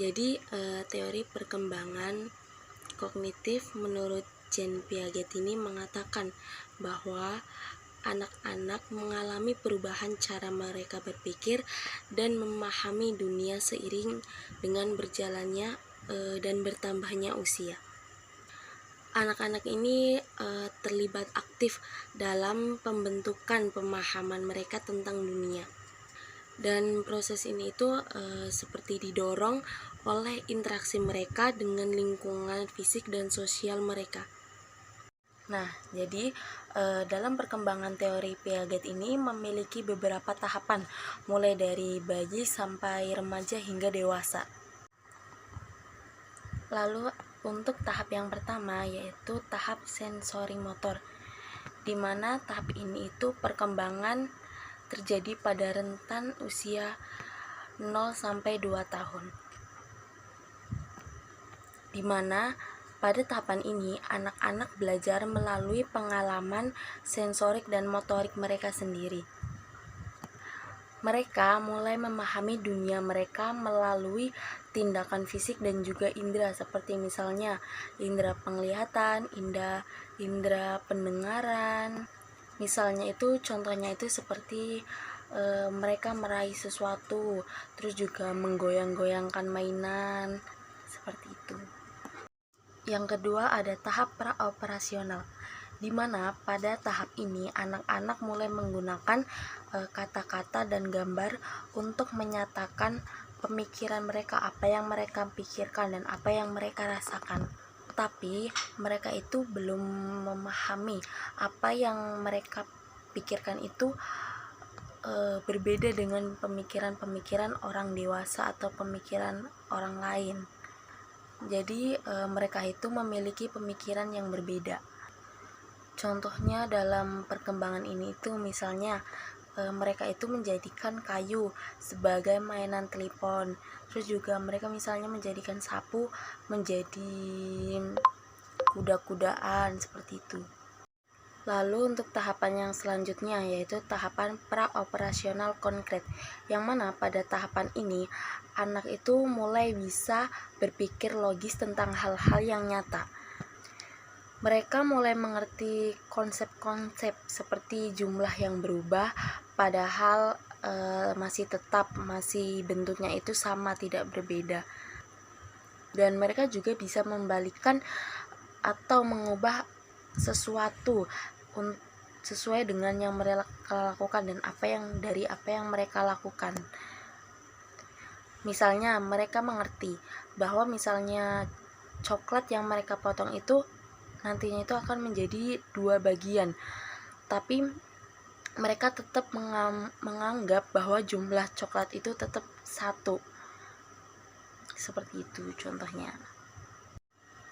Jadi, teori perkembangan kognitif menurut Jean Piaget ini mengatakan bahwa anak-anak mengalami perubahan cara mereka berpikir dan memahami dunia seiring dengan berjalannya dan bertambahnya usia. Anak-anak ini terlibat aktif dalam pembentukan pemahaman mereka tentang dunia. Dan proses ini itu seperti didorong oleh interaksi mereka dengan lingkungan fisik dan sosial mereka. Nah, jadi dalam perkembangan teori Piaget ini memiliki beberapa tahapan, mulai dari bayi sampai remaja hingga dewasa. Lalu untuk tahap yang pertama yaitu tahap sensori motor, di mana tahap ini itu perkembangan terjadi pada rentan usia 0-2 tahun. Di mana pada tahapan ini anak-anak belajar melalui pengalaman sensorik dan motorik mereka sendiri. Mereka mulai memahami dunia mereka melalui tindakan fisik dan juga indera, seperti misalnya indera penglihatan, indera pendengaran. Misalnya itu contohnya itu seperti mereka meraih sesuatu, terus juga menggoyang-goyangkan mainan, seperti itu. Yang kedua ada tahap praoperasional, di mana pada tahap ini anak-anak mulai menggunakan kata-kata dan gambar untuk menyatakan pemikiran mereka, apa yang mereka pikirkan dan apa yang mereka rasakan. Tapi mereka itu belum memahami apa yang mereka pikirkan itu berbeda dengan pemikiran-pemikiran orang dewasa atau pemikiran orang lain. Jadi mereka itu memiliki pemikiran yang berbeda. Contohnya dalam perkembangan ini itu misalnya mereka itu menjadikan kayu sebagai mainan telepon. Terus juga mereka misalnya menjadikan sapu menjadi kuda-kudaan, seperti itu. Lalu untuk tahapan yang selanjutnya yaitu tahapan praoperasional konkret, yang mana pada tahapan ini anak itu mulai bisa berpikir logis tentang hal-hal yang nyata. Mereka mulai mengerti konsep-konsep seperti jumlah yang berubah padahal masih bentuknya itu sama, tidak berbeda. Dan mereka juga bisa membalikkan atau mengubah sesuatu sesuai dengan yang mereka lakukan dan apa yang mereka lakukan. Misalnya mereka mengerti bahwa misalnya coklat yang mereka potong itu nantinya itu akan menjadi 2 bagian, tapi mereka tetap menganggap bahwa jumlah coklat itu tetap 1. Seperti itu contohnya.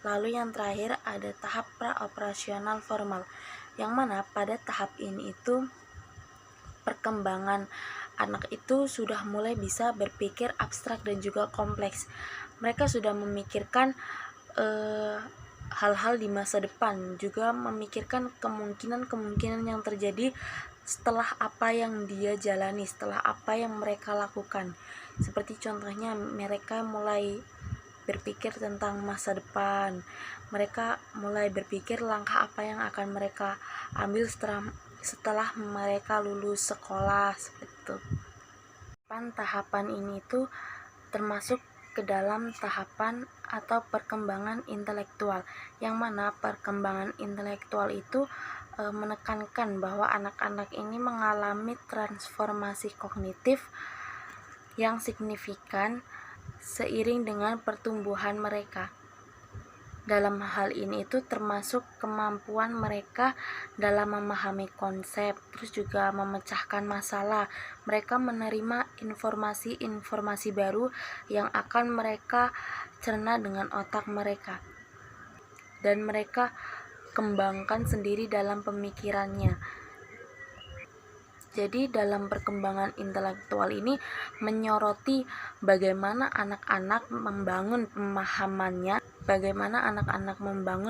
Lalu yang terakhir ada tahap praoperasional formal, yang mana pada tahap ini itu perkembangan anak itu sudah mulai bisa berpikir abstrak dan juga kompleks. Mereka sudah memikirkan hal-hal di masa depan, juga memikirkan kemungkinan yang terjadi setelah apa yang dia jalani, setelah apa yang mereka lakukan. Seperti contohnya mereka mulai berpikir tentang masa depan, mereka mulai berpikir langkah apa yang akan mereka ambil setelah mereka lulus sekolah, seperti itu. Tahapan ini tuh termasuk ke dalam tahapan atau perkembangan intelektual, yang mana perkembangan intelektual itu menekankan bahwa anak-anak ini mengalami transformasi kognitif yang signifikan seiring dengan pertumbuhan mereka. Dalam hal ini itu termasuk kemampuan mereka dalam memahami konsep, terus juga memecahkan masalah. Mereka menerima informasi baru yang akan mereka cerna dengan otak mereka, dan mereka kembangkan sendiri dalam pemikirannya. Jadi dalam perkembangan intelektual ini menyoroti bagaimana anak-anak membangun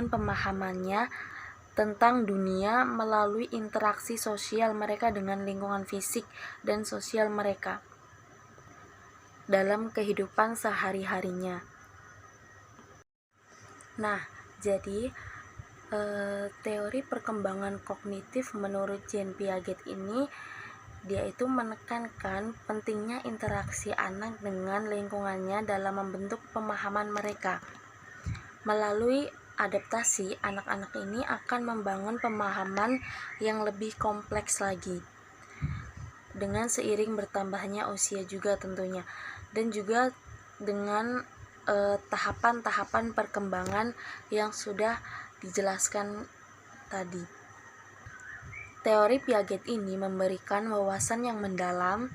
pemahamannya tentang dunia melalui interaksi sosial mereka dengan lingkungan fisik dan sosial mereka. dalam kehidupan sehari-harinya. Nah, jadi teori perkembangan kognitif menurut Jean Piaget ini, dia itu menekankan pentingnya interaksi anak dengan lingkungannya dalam membentuk pemahaman mereka. Melalui adaptasi, anak-anak ini akan membangun pemahaman yang lebih kompleks lagi dengan seiring bertambahnya usia juga tentunya, dan juga dengan tahapan-tahapan perkembangan yang sudah dijelaskan tadi. Teori Piaget ini memberikan wawasan yang mendalam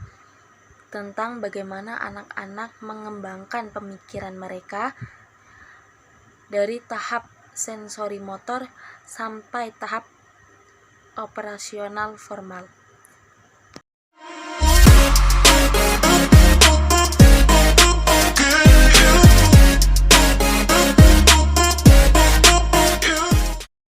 tentang bagaimana anak-anak mengembangkan pemikiran mereka dari tahap sensori motor sampai tahap operasional formal.